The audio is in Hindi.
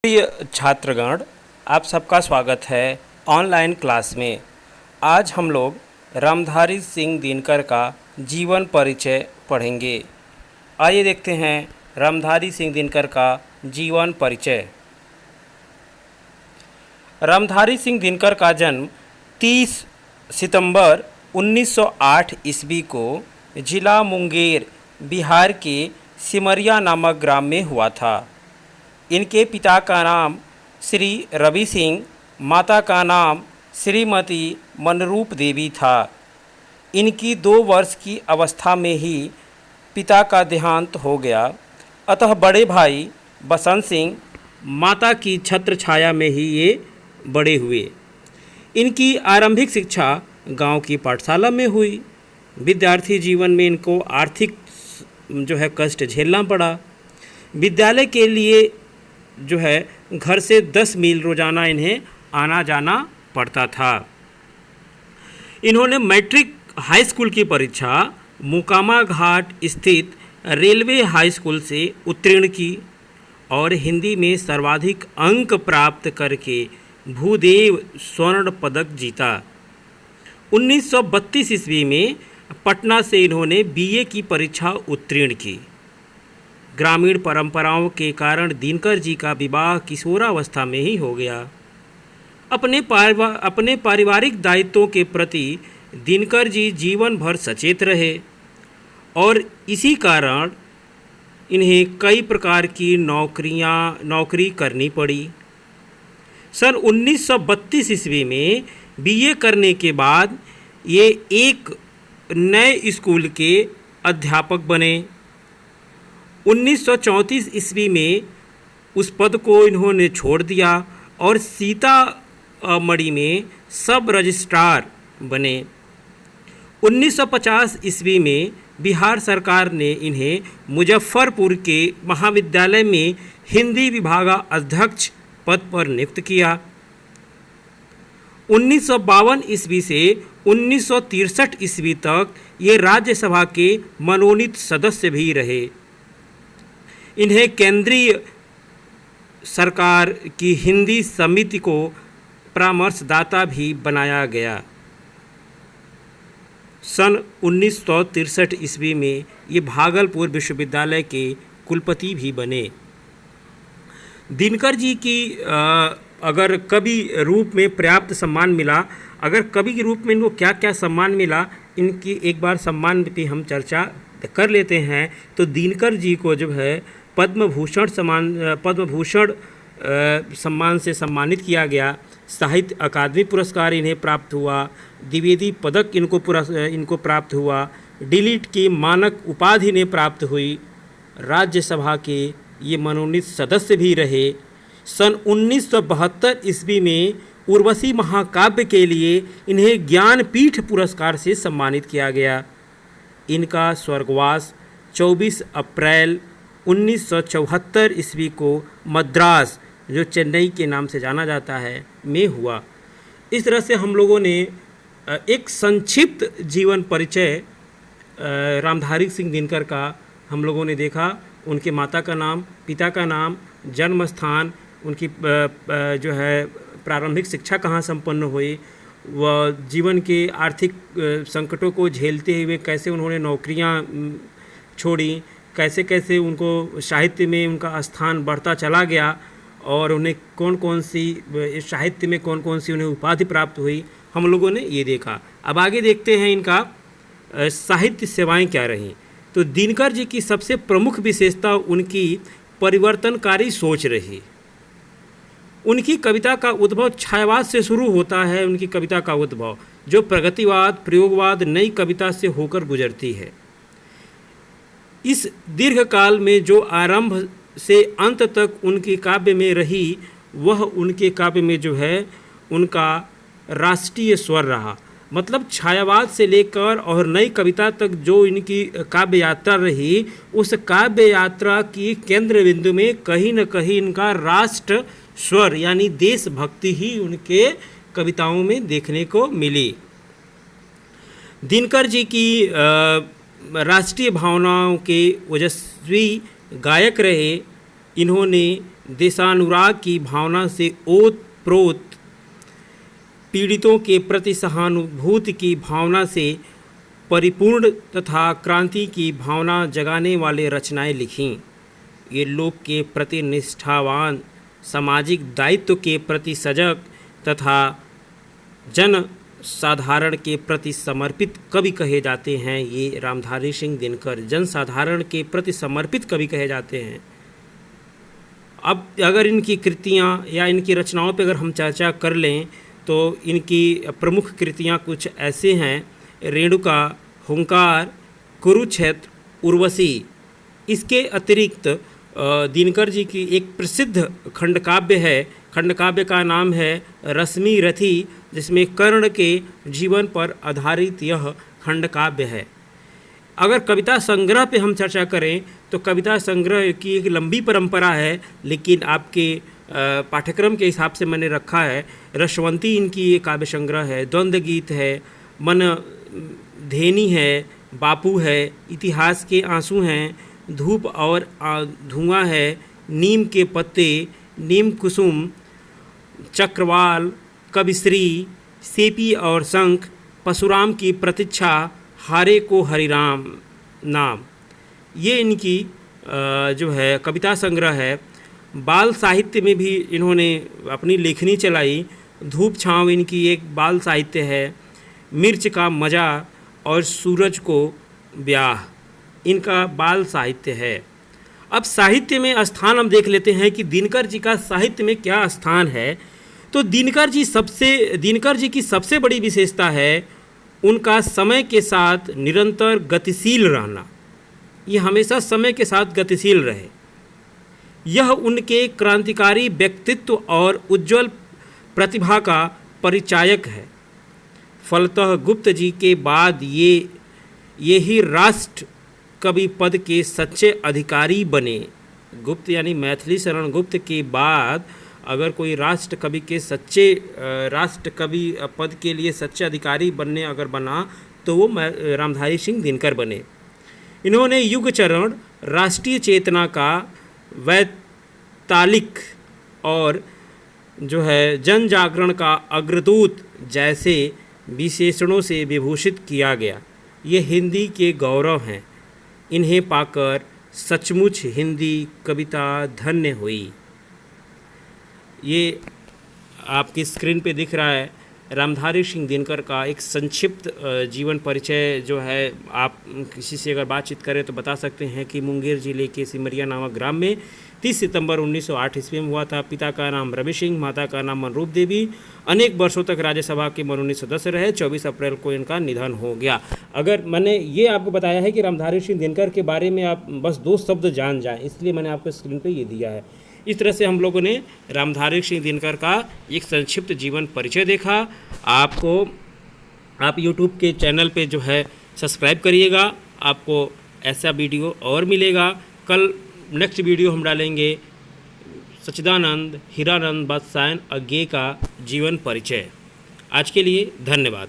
प्रिय छात्रगण, आप सबका स्वागत है ऑनलाइन क्लास में। आज हम लोग रामधारी सिंह दिनकर का जीवन परिचय पढ़ेंगे। आइए देखते हैं रामधारी सिंह दिनकर का जीवन परिचय। रामधारी सिंह दिनकर का जन्म 30 सितंबर 1908 ईस्वी को जिला मुंगेर, बिहार के सिमरिया नामक ग्राम में हुआ था। इनके पिता का नाम श्री रवि सिंह, माता का नाम श्रीमती मनरूप देवी था। इनकी 2 वर्ष की अवस्था में ही पिता का देहांत हो गया, अतः बड़े भाई बसंत सिंह माता की छत्र छाया में ही ये बड़े हुए। इनकी आरंभिक शिक्षा गांव की पाठशाला में हुई। विद्यार्थी जीवन में इनको आर्थिक कष्ट झेलना पड़ा। विद्यालय के लिए घर से 10 मील रोज़ाना इन्हें आना जाना पड़ता था। इन्होंने मैट्रिक हाई स्कूल की परीक्षा मोकामा घाट स्थित रेलवे हाई स्कूल से उत्तीर्ण की और हिंदी में सर्वाधिक अंक प्राप्त करके भूदेव स्वर्ण पदक जीता। 1932 ईस्वी में पटना से इन्होंने बीए की परीक्षा उत्तीर्ण की। ग्रामीण परंपराओं के कारण दिनकर जी का विवाह किशोरावस्था में ही हो गया। अपने पारिवारिक दायित्वों के प्रति दिनकर जी जीवन भर सचेत रहे और इसी कारण इन्हें कई प्रकार की नौकरी करनी पड़ी। सन 1932 ईस्वी में बीए करने के बाद ये एक नए स्कूल के अध्यापक बने। 1934 ईस्वी में उस पद को इन्होंने छोड़ दिया और सीतामढ़ी में सब रजिस्ट्रार बने। 1950 ईस्वी में बिहार सरकार ने इन्हें मुजफ्फरपुर के महाविद्यालय में हिंदी विभागाध्यक्ष पद पर नियुक्त किया। 1952 ईस्वी से 1963 ईस्वी तक ये राज्यसभा के मनोनीत सदस्य भी रहे। इन्हें केंद्रीय सरकार की हिंदी समिति को परामर्शदाता भी बनाया गया। सन 1963 ईस्वी में ये भागलपुर विश्वविद्यालय के कुलपति भी बने। दिनकर जी की अगर कवि रूप में पर्याप्त सम्मान मिला, अगर कवि के रूप में इनको क्या क्या सम्मान मिला, इनकी एक बार सम्मान पे हम चर्चा कर लेते हैं। तो दिनकर जी को पद्म भूषण सम्मान से सम्मानित किया गया। साहित्य अकादमी पुरस्कार इन्हें प्राप्त हुआ। द्विवेदी पदक इनको प्राप्त हुआ। डिलीट की मानक उपाधि इन्हें प्राप्त हुई। राज्यसभा के ये मनोनीत सदस्य भी रहे। सन 1972 ईस्वी में उर्वशी महाकाव्य के लिए इन्हें ज्ञानपीठ पुरस्कार से सम्मानित किया गया। इनका स्वर्गवास 24 अप्रैल 1974 ईस्वी को मद्रास, जो चेन्नई के नाम से जाना जाता है, में हुआ। इस तरह से हम लोगों ने एक संक्षिप्त जीवन परिचय रामधारी सिंह दिनकर का हम लोगों ने देखा। उनके माता का नाम, पिता का नाम, जन्म स्थान, उनकी प्रारंभिक शिक्षा कहाँ संपन्न हुई, व जीवन के आर्थिक संकटों को झेलते हुए कैसे उन्होंने नौकरियाँ छोड़ी, कैसे कैसे उनको साहित्य में उनका स्थान बढ़ता चला गया और उन्हें कौन कौन सी साहित्य में कौन कौन सी उन्हें उपाधि प्राप्त हुई, हम लोगों ने ये देखा। अब आगे देखते हैं इनका साहित्य सेवाएं क्या रहीं। तो दिनकर जी की सबसे प्रमुख विशेषता उनकी परिवर्तनकारी सोच रही। उनकी कविता का उद्भव छायावाद से शुरू होता है। उनकी कविता का उद्भव जो प्रगतिवाद, प्रयोगवाद, नई कविता से होकर गुजरती है। इस दीर्घ काल में जो आरंभ से अंत तक उनकी काव्य में रही, वह उनके काव्य में उनका राष्ट्रीय स्वर रहा। मतलब छायावाद से लेकर और नई कविता तक जो इनकी काव्य यात्रा रही, उस काव्य यात्रा की केंद्र बिंदु में कहीं न कहीं इनका राष्ट्र स्वर यानी देशभक्ति ही उनके कविताओं में देखने को मिली। दिनकर जी की राष्ट्रीय भावनाओं के ओजस्वी गायक रहे। इन्होंने देशानुराग की भावना से ओत प्रोत, पीड़ितों के प्रति सहानुभूति की भावना से परिपूर्ण तथा क्रांति की भावना जगाने वाले रचनाएं लिखीं। ये लोक के प्रति निष्ठावान, सामाजिक दायित्व के प्रति सजग तथा जन साधारण के प्रति समर्पित कवि कहे जाते हैं। ये रामधारी सिंह दिनकर जन साधारण के प्रति समर्पित कवि कहे जाते हैं। अब अगर इनकी कृतियाँ या इनकी रचनाओं पर अगर हम चर्चा कर लें तो इनकी प्रमुख कृतियाँ कुछ ऐसे हैं: रेणुका, हुंकार, कुरुक्षेत्र, उर्वशी। इसके अतिरिक्त दिनकर जी की एक प्रसिद्ध खंडकाव्य है। खंडकाव्य का नाम है रश्मि रथी, जिसमें कर्ण के जीवन पर आधारित यह खंडकाव्य है। अगर कविता संग्रह पे हम चर्चा करें तो कविता संग्रह की एक लंबी परंपरा है, लेकिन आपके पाठ्यक्रम के हिसाब से मैंने रखा है। रसवंती इनकी एक काव्य संग्रह है, द्वंद्व गीत है, मन धेनी है, बापू है, इतिहास के आंसू हैं, धूप और धुआं है, नीम के पत्ते, नीम कुसुम, चक्रवाल, कविश्री, सेपी और शंख, परशुराम की प्रतीक्षा, हारे को हरिराम नाम। ये इनकी जो है कविता संग्रह है। बाल साहित्य में भी इन्होंने अपनी लेखनी चलाई। धूप छाँव इनकी एक बाल साहित्य है। मिर्च का मज़ा और सूरज को ब्याह इनका बाल साहित्य है। अब साहित्य में स्थान हम देख लेते हैं कि दिनकर जी का साहित्य में क्या स्थान है। तो दिनकर जी की सबसे बड़ी विशेषता है उनका समय के साथ निरंतर गतिशील रहना। ये हमेशा समय के साथ गतिशील रहे। यह उनके क्रांतिकारी व्यक्तित्व और उज्जवल प्रतिभा का परिचायक है। फलतः गुप्त जी के बाद ये ही राष्ट्र कवि पद के सच्चे अधिकारी बने। गुप्त यानी मैथिली शरण गुप्त के बाद अगर कोई राष्ट्र कवि पद के लिए सच्चे अधिकारी बनने अगर बना तो वो रामधारी सिंह दिनकर बने। इन्होंने युग चरण, राष्ट्रीय चेतना का वैतालिक और जो है जन जागरण का अग्रदूत जैसे विशेषणों से विभूषित किया गया। ये हिंदी के गौरव हैं। इन्हें पाकर सचमुच हिंदी कविता धन्य हुई। ये आपकी स्क्रीन पे दिख रहा है रामधारी सिंह दिनकर का एक संक्षिप्त जीवन परिचय जो है। आप किसी से अगर बातचीत करें तो बता सकते हैं कि मुंगेर जिले के सिमरिया नामक ग्राम में 30 सितंबर 1908 ईस्वी में हुआ था। पिता का नाम रवि सिंह, माता का नाम मनरूप देवी। अनेक वर्षों तक राज्यसभा के मनोनीत सदस्य रहे। 24 अप्रैल को इनका निधन हो गया। अगर मैंने ये आपको बताया है कि रामधारी सिंह दिनकर के बारे में आप बस 2 शब्द जान जाएं, इसलिए मैंने आपको स्क्रीन पर ये दिया है। इस तरह से हम लोगों ने रामधारी सिंह दिनकर का एक संक्षिप्त जीवन परिचय देखा। आप यूट्यूब के चैनल पे जो है सब्सक्राइब करिएगा, आपको ऐसा वीडियो और मिलेगा। कल नेक्स्ट वीडियो हम डालेंगे सच्चिदानंद हीरानंद बादशाह अज्ञे का जीवन परिचय। आज के लिए धन्यवाद।